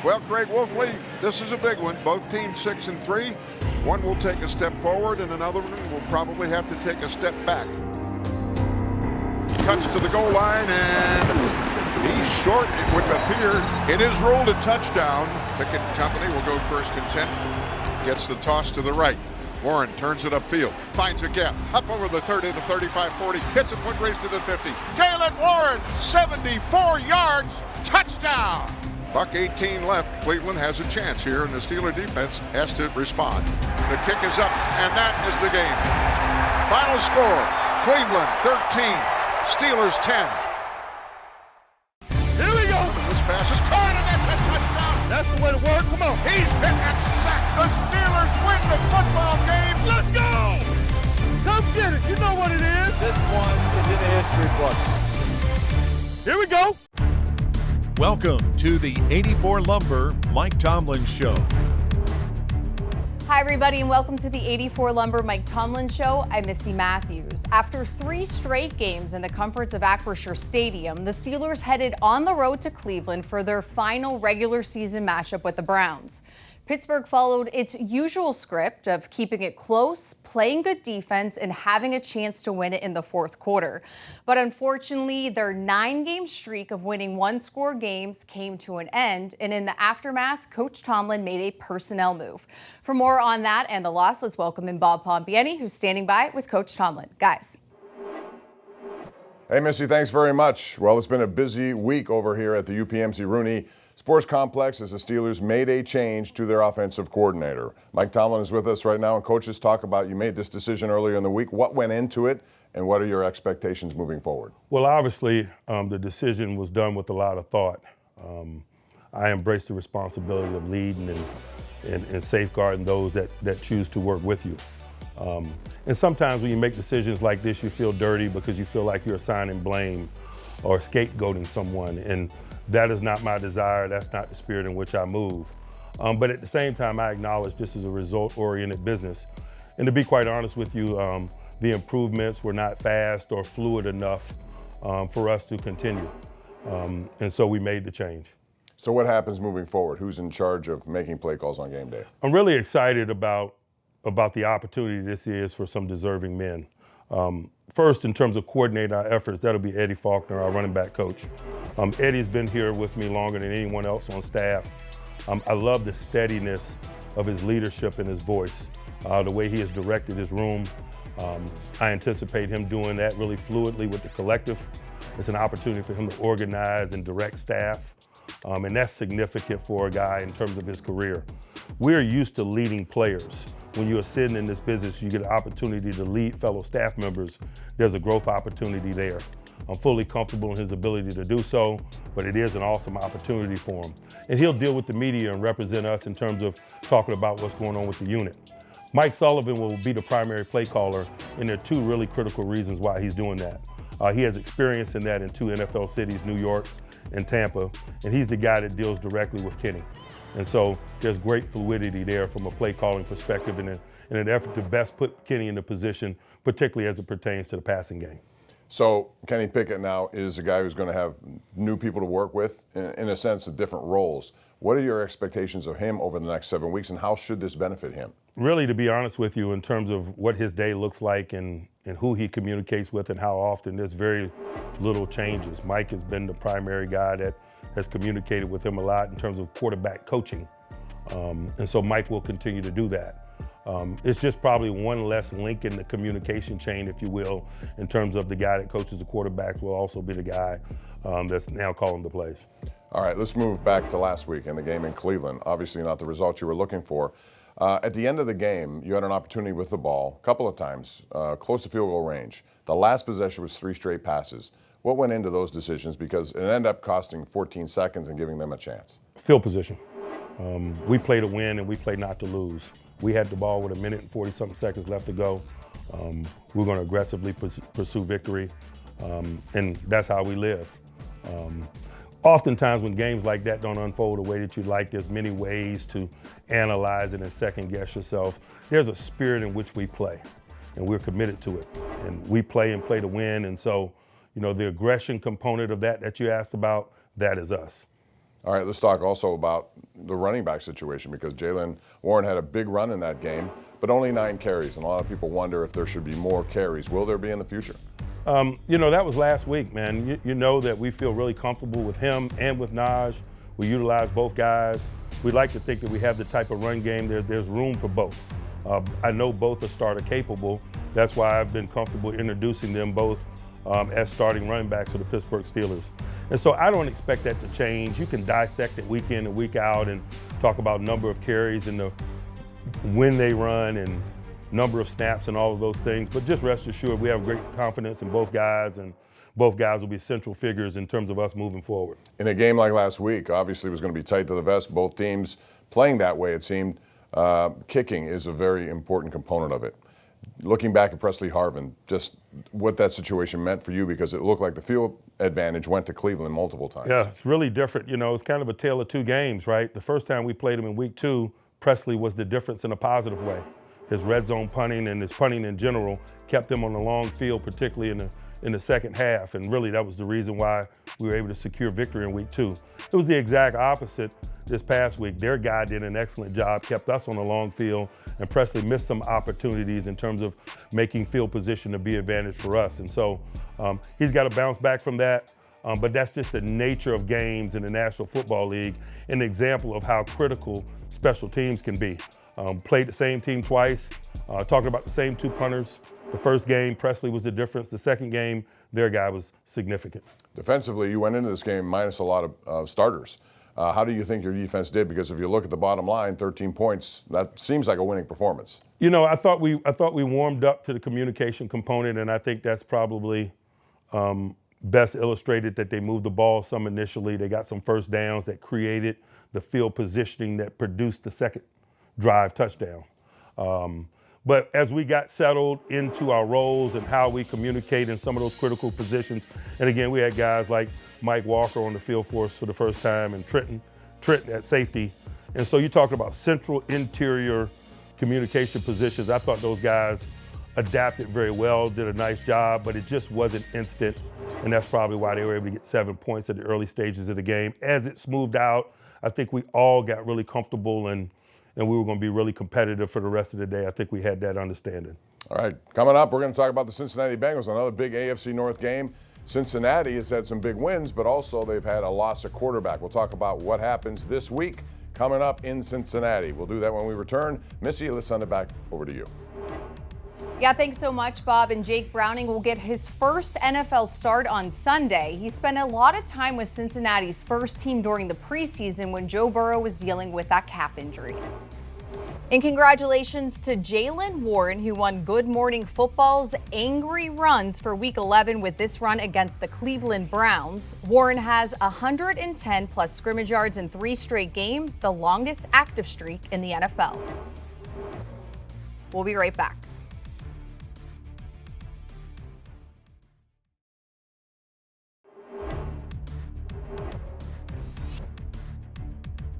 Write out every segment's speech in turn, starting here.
Well, Craig Wolfley, this is a big one. Both teams 6-3. One will take a step forward, and another one will probably have to take a step back. Cuts to the goal line, and he's short, it would appear. It is ruled a touchdown. Pickett Company will go first and 10. Gets the toss to the right. Warren turns it upfield, finds a gap, up over the 30 to 35-40, hits a foot race to the 50. Jalen Warren, 74 yards, touchdown! Buck 18 left. Cleveland has a chance here, and the Steeler defense has to respond. The kick is up, and that is the game. Final score, Cleveland 13, Steelers 10. Here we go. This pass is caught, and that's a touchdown. That's the way to work. Come on. He's hit and sacked. The Steelers win the football game. Let's go. Come get it. You know what it is. This one is in the history books. Here we go. Welcome to the 84 Lumber Mike Tomlin Show. Hi, everybody, and welcome to the 84 Lumber Mike Tomlin Show. I'm Missy Matthews. After 3 straight games in the comforts of Acrisure Stadium, the Steelers headed on the road to Cleveland for their final regular season matchup with the Browns. Pittsburgh followed its usual script of keeping it close, playing good defense, and having a chance to win it in the fourth quarter. But unfortunately, their 9-game streak of winning one-score games came to an end, and in the aftermath, Coach Tomlin made a personnel move. For more on that and the loss, let's welcome in Bob Pompeani, who's standing by with Coach Tomlin. Guys. Hey, Missy, thanks very much. Well, it's been a busy week over here at the UPMC Rooney Sports Complex as the Steelers made a change to their offensive coordinator. Mike Tomlin is with us right now, and coaches talk about you made this decision earlier in the week. What went into it, and what are your expectations moving forward? Well, obviously, the decision was done with a lot of thought. I embrace the responsibility of leading and safeguarding those that choose to work with you. And sometimes when you make decisions like this, you feel dirty because you feel like you're assigning blame or scapegoating someone. And that is not my desire. That's not the spirit in which I move. But at the same time, I acknowledge this is a result-oriented business. And to be quite honest with you, the improvements were not fast or fluid enough for us to continue. And so we made the change. So what happens moving forward? Who's in charge of making play calls on game day? I'm really excited about the opportunity this is for some deserving men. First, in terms of coordinating our efforts, that'll be Eddie Faulkner, our running back coach. Eddie's been here with me longer than anyone else on staff. I love the steadiness of his leadership and his voice, the way he has directed his room. I anticipate him doing that really fluidly with the collective. It's an opportunity for him to organize and direct staff, and that's significant for a guy in terms of his career. We're used to leading players. When you are sitting in this business, you get an opportunity to lead fellow staff members. There's a growth opportunity there. I'm fully comfortable in his ability to do so, but it is an awesome opportunity for him. And he'll deal with the media and represent us in terms of talking about what's going on with the unit. Mike Sullivan will be the primary play caller, and there are 2 really critical reasons why he's doing that. He has experience in that in 2 NFL cities, New York and Tampa, and he's the guy that deals directly with Kenny. And so there's great fluidity there from a play calling perspective in an effort to best put Kenny in the position, particularly as it pertains to the passing game. So Kenny Pickett now is a guy who's going to have new people to work with, in a sense, of different roles. What are your expectations of him over the next 7 weeks, and how should this benefit him? Really, to be honest with you, in terms of what his day looks like and who he communicates with and how often, there's very little changes. Mike has been the primary guy that has communicated with him a lot in terms of quarterback coaching. And so Mike will continue to do that. It's just probably one less link in the communication chain, if you will, in terms of the guy that coaches the quarterbacks will also be the guy that's now calling the plays. All right, let's move back to last week in the game in Cleveland. Obviously not the results you were looking for. At the end of the game, you had an opportunity with the ball a couple of times, close to field goal range. The last possession was 3 straight passes. What went into those decisions? Because it ended up costing 14 seconds and giving them a chance. Field position. We play to win and we play not to lose. We had the ball with 1 minute and 40-something seconds left to go. We're going to aggressively pursue victory, and that's how we live. Oftentimes when games like that don't unfold the way that you'd like, there's many ways to analyze it and second guess yourself. There's a spirit in which we play, and we're committed to it. And we play and play to win, and so, you know, the aggression component of that you asked about, that is us. All right, let's talk also about the running back situation, because Jaylen Warren had a big run in that game, but only 9 carries. And a lot of people wonder if there should be more carries. Will there be in the future? That was last week, man. You know that we feel really comfortable with him and with Naj. We utilize both guys. We like to think that we have the type of run game there's room for both. I know both are starter capable. That's why I've been comfortable introducing them both as starting running backs for the Pittsburgh Steelers. And so I don't expect that to change. You can dissect it week in and week out and talk about number of carries and when they run and number of snaps and all of those things. But just rest assured, we have great confidence in both guys, and both guys will be central figures in terms of us moving forward. In a game like last week, obviously it was going to be tight to the vest. Both teams playing that way, it seemed. Kicking is a very important component of it. Looking back at Presley Harvin, just what that situation meant for you, because it looked like the field advantage went to Cleveland multiple times. Yeah, it's really different. It's kind of a tale of two games, right? The first time we played him in week 2, Presley was the difference in a positive way. His red zone punting and his punting in general kept them on the long field, particularly in the second half. And really, that was the reason why we were able to secure victory in week 2. It was the exact opposite this past week. Their guy did an excellent job, kept us on the long field, and Presley missed some opportunities in terms of making field position to be advantage for us. And so he's got to bounce back from that. But that's just the nature of games in the National Football League, an example of how critical special teams can be. Played the same team twice, talking about the same 2 punters. The first game, Presley was the difference. The second game, their guy was significant. Defensively, you went into this game minus a lot of starters. How do you think your defense did? Because if you look at the bottom line, 13 points, that seems like a winning performance. I thought we warmed up to the communication component, and I think that's probably best illustrated that they moved the ball some initially. They got some first downs that created the field positioning that produced the second drive touchdown. But as we got settled into our roles and how we communicate in some of those critical positions, and again, we had guys like Mike Walker on the field for us for the first time, and Trenton at safety. And so you talk about central interior communication positions. I thought those guys adapted very well, did a nice job, but it just wasn't instant. And that's probably why they were able to get 7 points at the early stages of the game. As it smoothed out, I think we all got really comfortable and we were going to be really competitive for the rest of the day. I think we had that understanding. All right, coming up, we're going to talk about the Cincinnati Bengals, another big AFC North game. Cincinnati has had some big wins, but also they've had a loss of quarterback. We'll talk about what happens this week coming up in Cincinnati. We'll do that when we return. Missy, let's send it back over to you. Yeah, thanks so much, Bob. And Jake Browning will get his first NFL start on Sunday. He spent a lot of time with Cincinnati's first team during the preseason when Joe Burrow was dealing with that calf injury. And congratulations to Jaylen Warren, who won Good Morning Football's Angry Runs for Week 11 with this run against the Cleveland Browns. Warren has 110 plus scrimmage yards in 3 straight games, the longest active streak in the NFL. We'll be right back.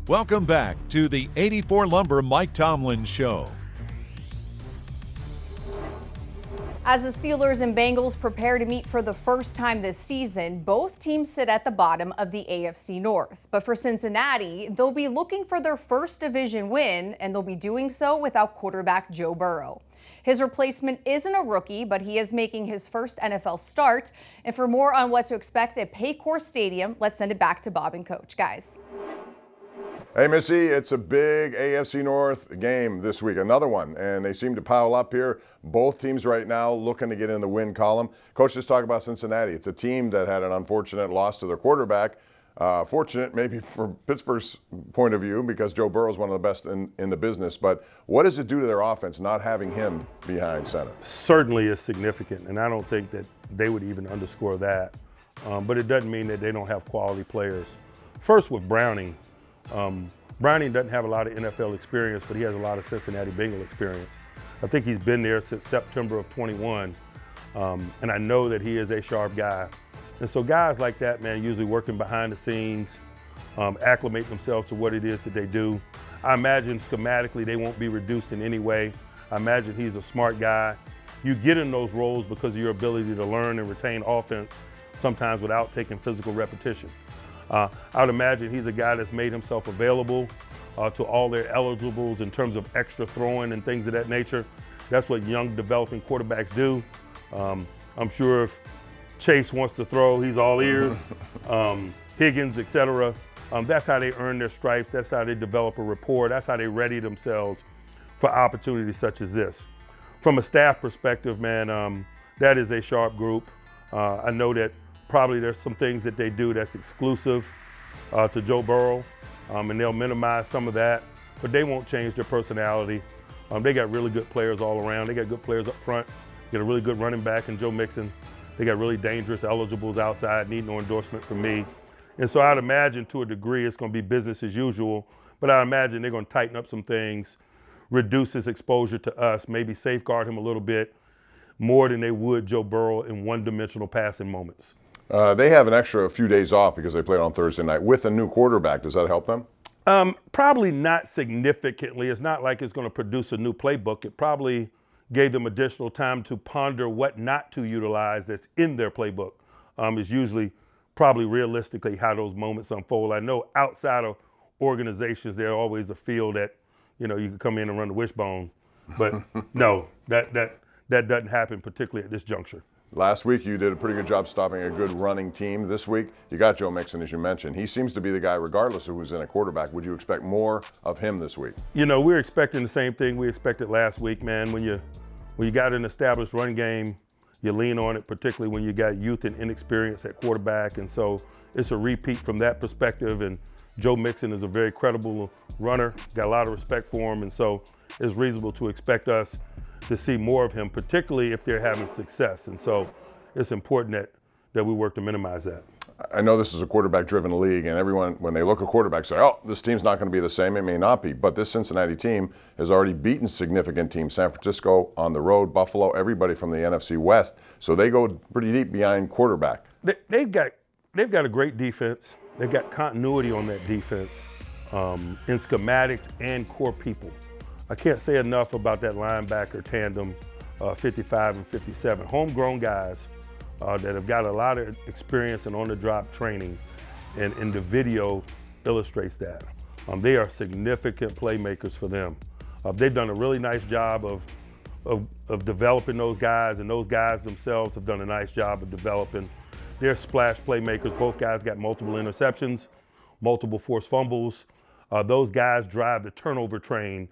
Welcome back to the 84 Lumber Mike Tomlin Show. As the Steelers and Bengals prepare to meet for the first time this season, both teams sit at the bottom of the AFC North. But for Cincinnati, they'll be looking for their first division win, and they'll be doing so without quarterback Joe Burrow. His replacement isn't a rookie, but he is making his first NFL start. And for more on what to expect at Paycor Stadium, let's send it back to Bob and Coach. Guys. Hey, Missy, it's a big AFC North game this week, another one, and they seem to pile up here. Both teams right now looking to get in the win column. Coach, just talk about Cincinnati. It's a team that had an unfortunate loss to their quarterback. Fortunate maybe from Pittsburgh's point of view because Joe Burrow is one of the best in the business, but what does it do to their offense not having him behind center? Certainly is significant, and I don't think that they would even underscore that, but it doesn't mean that they don't have quality players. First with Browning. Browning doesn't have a lot of NFL experience, but he has a lot of Cincinnati Bengals experience. I think he's been there since September of 21, and I know that he is a sharp guy. And so guys like that, man, usually working behind the scenes, acclimate themselves to what it is that they do. I imagine schematically they won't be reduced in any way. I imagine he's a smart guy. You get in those roles because of your ability to learn and retain offense, sometimes without taking physical repetition. I would imagine he's a guy that's made himself available to all their eligibles in terms of extra throwing and things of that nature. That's what young developing quarterbacks do. I'm sure if Chase wants to throw, he's all ears. Higgins, etc. That's how they earn their stripes. That's how they develop a rapport. That's how they ready themselves for opportunities such as this. From a staff perspective, man, that is a sharp group. I know that probably there's some things that they do that's exclusive to Joe Burrow, and they'll minimize some of that, but they won't change their personality. They got really good players all around. They got good players up front. They got a really good running back in Joe Mixon. They got really dangerous eligibles outside, need no endorsement from me. And so I'd imagine to a degree it's going to be business as usual, but I imagine they're going to tighten up some things, reduce his exposure to us, maybe safeguard him a little bit more than they would Joe Burrow in one-dimensional passing moments. They have an extra few days off because they played on Thursday night with a new quarterback. Does that help them? Probably not significantly. It's not like it's going to produce a new playbook. It probably gave them additional time to ponder what not to utilize that's in their playbook. Is usually probably realistically how those moments unfold. I know outside of organizations, there's always a feel that, you know, you can come in and run the wishbone, but no, that doesn't happen, particularly at this juncture. Last week, you did a pretty good job stopping a good running team. This week, you got Joe Mixon, as you mentioned. He seems to be the guy, regardless of who's in a quarterback. Would you expect more of him this week? You know, we're expecting the same thing we expected last week, man. When you got an established run game, you lean on it, particularly when you got youth and inexperience at quarterback. And so it's a repeat from that perspective. And Joe Mixon is a very credible runner, got a lot of respect for him. And so it's reasonable to expect us to see more of him, particularly if they're having success. And so it's important that we work to minimize that. I know this is a quarterback-driven league, and everyone, when they look at quarterbacks, say, oh, this team's not going to be the same. It may not be. But this Cincinnati team has already beaten significant teams, San Francisco on the road, Buffalo, everybody from the NFC West. So they go pretty deep behind quarterback. They've got a great defense. They've got continuity on that defense in schematics and core people. I can't say enough about that linebacker tandem, 55 and 57. Homegrown guys that have got a lot of experience and on-the-job training, and the video illustrates that. They are significant playmakers for them. They've done a really nice job of developing those guys, and those guys themselves have done a nice job of developing their splash playmakers. Both guys got multiple interceptions, multiple forced fumbles. Those guys drive the turnover train,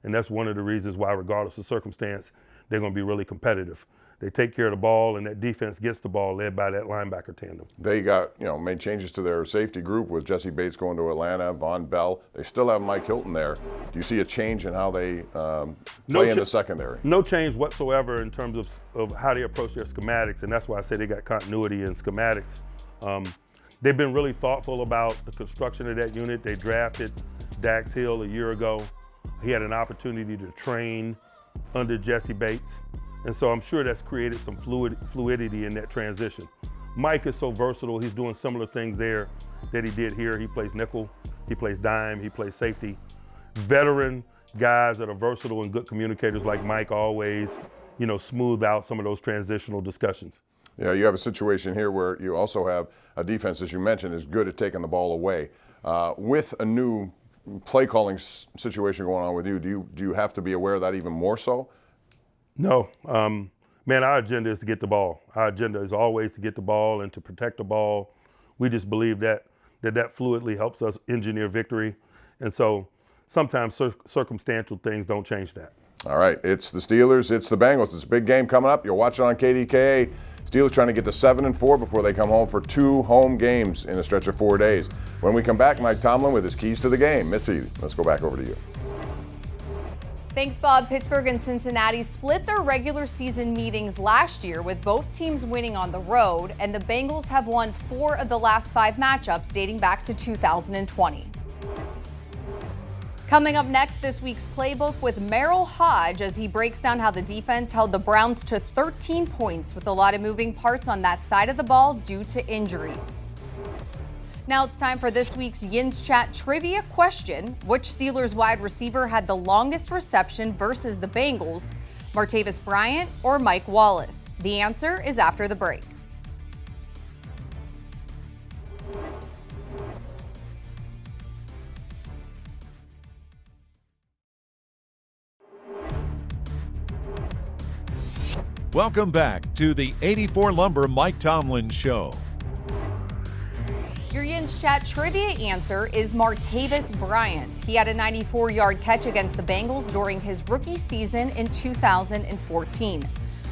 and that's one of the reasons why, regardless of circumstance, they're going to be really competitive. They take care of the ball, and that defense gets the ball led by that linebacker tandem. They got, made changes to their safety group with Jesse Bates going to Atlanta, Von Bell. They still have Mike Hilton there. Do you see a change in how they play in the secondary? No change whatsoever in terms of how they approach their schematics, and that's why I say they got continuity in schematics. They've been really thoughtful about the construction of that unit. They drafted Dax Hill a year ago. He had an opportunity to train under Jesse Bates. And so I'm sure that's created some fluidity in that transition. Mike is so versatile. He's doing similar things there that he did here. He plays nickel, he plays dime, he plays safety. Veteran guys that are versatile and good communicators like Mike always, smooth out some of those transitional discussions. Yeah, you have a situation here where you also have a defense, as you mentioned, is good at taking the ball away. With a new play calling situation going on with you, do you have to be aware of that even more so? No, man, our agenda is to get the ball. Our agenda is always to get the ball and to protect the ball. We just believe that fluidly helps us engineer victory. And so sometimes circumstantial things don't change that. All right, it's the Steelers, it's the Bengals. It's a big game coming up. You'll watch it on KDKA. Steelers trying to get to 7-4 before they come home for 2 home games in a stretch of 4 days. When we come back, Mike Tomlin with his keys to the game. Missy, let's go back over to you. Thanks, Bob. Pittsburgh and Cincinnati split their regular season meetings last year, with both teams winning on the road, and the Bengals have won 4 of the last 5 matchups dating back to 2020. Coming up next, this week's Playbook with Merril Hoge as he breaks down how the defense held the Browns to 13 points with a lot of moving parts on that side of the ball due to injuries. Now it's time for this week's Yins Chat trivia question. Which Steelers wide receiver had the longest reception versus the Bengals? Martavis Bryant or Mike Wallace? The answer is after the break. Welcome back to the 84 Lumber Mike Tomlin Show. Your Yins Chat trivia answer is Martavis Bryant. He had a 94-yard catch against the Bengals during his rookie season in 2014.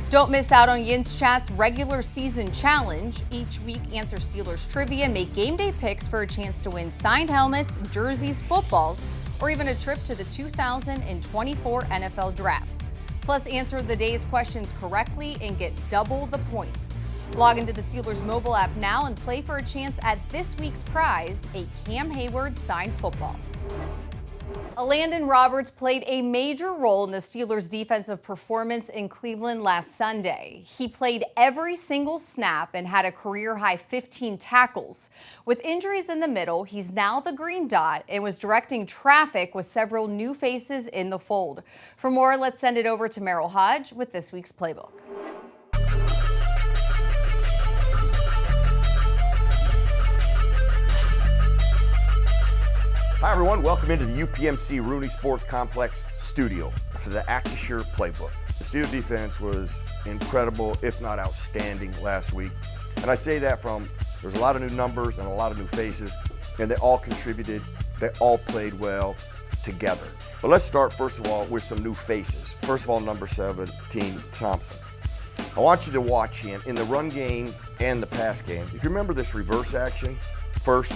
Don't miss out on Yins Chat's regular season challenge. Each week, answer Steelers trivia and make game day picks for a chance to win signed helmets, jerseys, footballs, or even a trip to the 2024 NFL Draft. Plus, answer the day's questions correctly and get double the points. Log into the Steelers mobile app now and play for a chance at this week's prize, a Cam Hayward signed football. Landon Roberts played a major role in the Steelers' defensive performance in Cleveland last Sunday. He played every single snap and had a career-high 15 tackles. With injuries in the middle, he's now the green dot and was directing traffic with several new faces in the fold. For more, let's send it over to Merril Hoge with this week's Playbook. Hi everyone, welcome into the UPMC Rooney Sports Complex studio for the AccuSure Playbook. The Steelers defense was incredible, if not outstanding, last week. And I say that from, there's a lot of new numbers and a lot of new faces, and they all contributed, they all played well together. But let's start first of all with some new faces. First of all, number 17, Thompson. I want you to watch him in the run game and the pass game. If you remember this reverse action, first,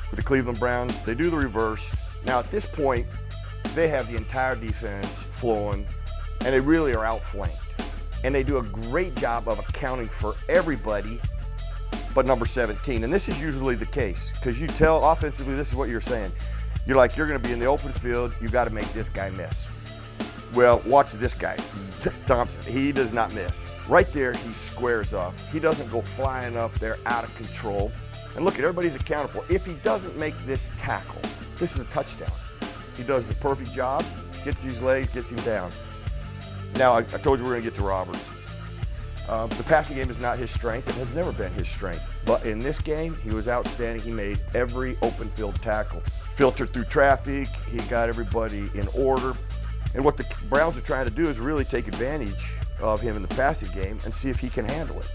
with the Cleveland Browns, they do the reverse. Now at this point, they have the entire defense flowing, and they really are outflanked. And they do a great job of accounting for everybody but number 17. And this is usually the case, because you tell offensively, this is what you're saying. You're like, you're gonna be in the open field, you gotta make this guy miss. Well, watch this guy, Thompson. He does not miss. Right there, he squares up. He doesn't go flying up there out of control. And look, everybody's accounted for. If he doesn't make this tackle, this is a touchdown. He does the perfect job, gets his legs, gets him down. Now, I told you we're gonna get to Roberts. The passing game is not his strength. It has never been his strength. But in this game, he was outstanding. He made every open field tackle. Filtered through traffic, he got everybody in order. And what the Browns are trying to do is really take advantage of him in the passing game and see if he can handle it.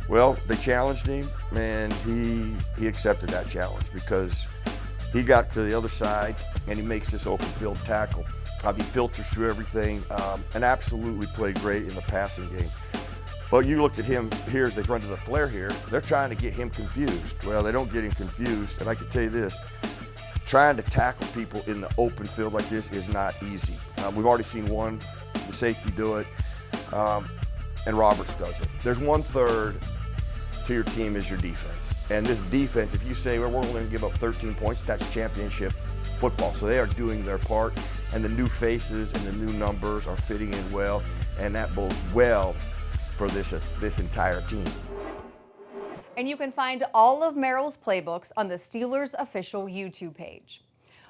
Well, they challenged him, and he accepted that challenge because he got to the other side and he makes this open field tackle. He filters through everything and absolutely played great in the passing game. But you look at him here as they run to the flare here, they're trying to get him confused. Well, they don't get him confused, and I can tell you this, trying to tackle people in the open field like this is not easy. We've already seen one, the safety do it, and Roberts does it. There's 1/3 to your team is your defense. And this defense, if you say, well, we're only gonna give up 13 points, that's championship football. So they are doing their part, and the new faces and the new numbers are fitting in well, and that bodes well for this entire team. And you can find all of Merril's playbooks on the Steelers official YouTube page.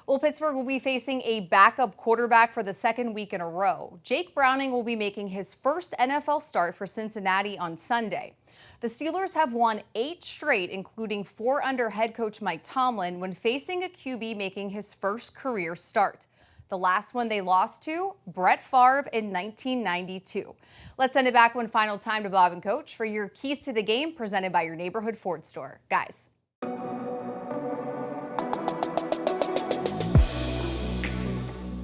Well, Pittsburgh will be facing a backup quarterback for the second week in a row. Jake Browning will be making his first NFL start for Cincinnati on Sunday. The Steelers have won 8 straight, including 4 under head coach Mike Tomlin, when facing a QB making his first career start. The last one they lost to, Brett Favre in 1992. Let's send it back one final time to Bob and Coach for your keys to the game presented by your neighborhood Ford store. Guys.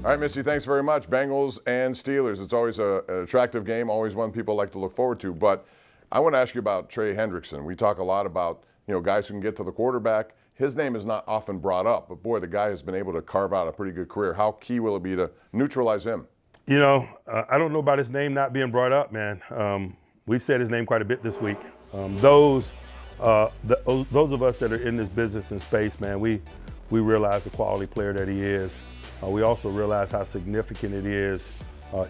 All right, Missy, thanks very much. Bengals and Steelers. It's always an attractive game, always one people like to look forward to. But I want to ask you about Trey Hendrickson. We talk a lot about, guys who can get to the quarterback. His name is not often brought up, but boy, the guy has been able to carve out a pretty good career. How key will it be to neutralize him? I don't know about his name not being brought up, man. We've said his name quite a bit this week. Those of us that are in this business and space, man, we realize the quality player that he is. We also realize how significant it is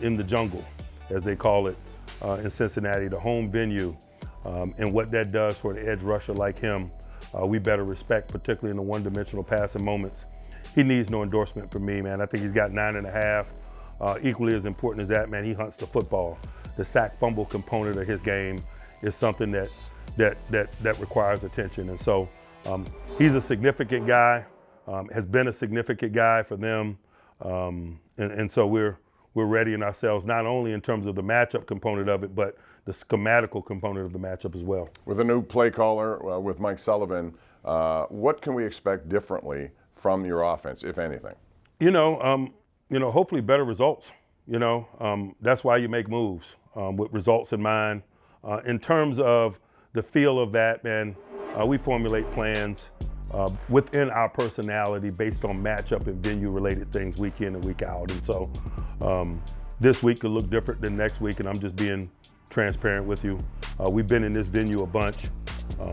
in the jungle, as they call it in Cincinnati, the home venue, and what that does for an edge rusher like him. We better respect, particularly in the one-dimensional passing moments. He needs no endorsement from me, man. I think he's got 9.5. Equally as important as that, man, he hunts the football. The sack fumble component of his game is something that requires attention. And so he's a significant guy, has been a significant guy for them. And so we're readying ourselves, not only in terms of the matchup component of it, but the schematical component of the matchup as well. With a new play caller, with Mike Sullivan, what can we expect differently from your offense, if anything? Hopefully better results. That's why you make moves with results in mind. In terms of the feel of that, man, we formulate plans within our personality based on matchup and venue-related things week in and week out. And so this week could look different than next week, and I'm just being transparent with you. We've been in this venue a bunch.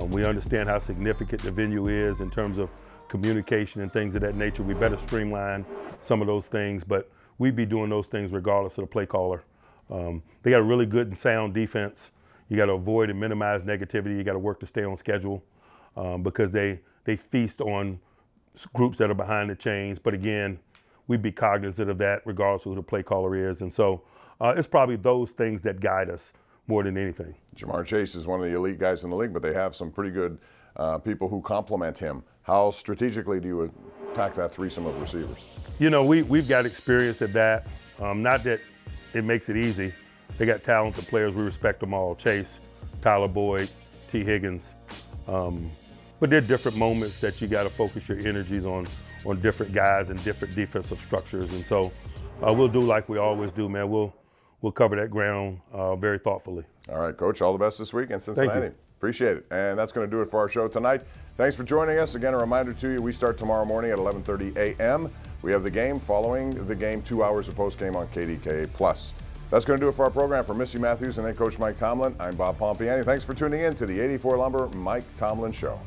We understand how significant the venue is in terms of communication and things of that nature. We better streamline some of those things, but we'd be doing those things regardless of the play caller. They got a really good and sound defense. You got to avoid and minimize negativity. You got to work to stay on schedule because they feast on groups that are behind the chains. But again, we'd be cognizant of that regardless of who the play caller is. And so it's probably those things that guide us more than anything. Jamar Chase is one of the elite guys in the league, but they have some pretty good people who complement him. How strategically do you attack that threesome of receivers? We've got experience at that. Not that it makes it easy. They got talented players. We respect them all. Chase, Tyler Boyd, T. Higgins. But there are different moments that you got to focus your energies on different guys and different defensive structures. And so we'll do like we always do, man. We'll cover that ground very thoughtfully. All right, Coach, all the best this week in Cincinnati. Thank you. Appreciate it. And that's going to do it for our show tonight. Thanks for joining us. Again, a reminder to you, we start tomorrow morning at 11:30 a.m. We have the game. Following the game, 2 hours of postgame on KDKA+. That's going to do it for our program. For Missy Matthews and head coach Mike Tomlin, I'm Bob Pompeani. Thanks for tuning in to the 84 Lumber Mike Tomlin Show.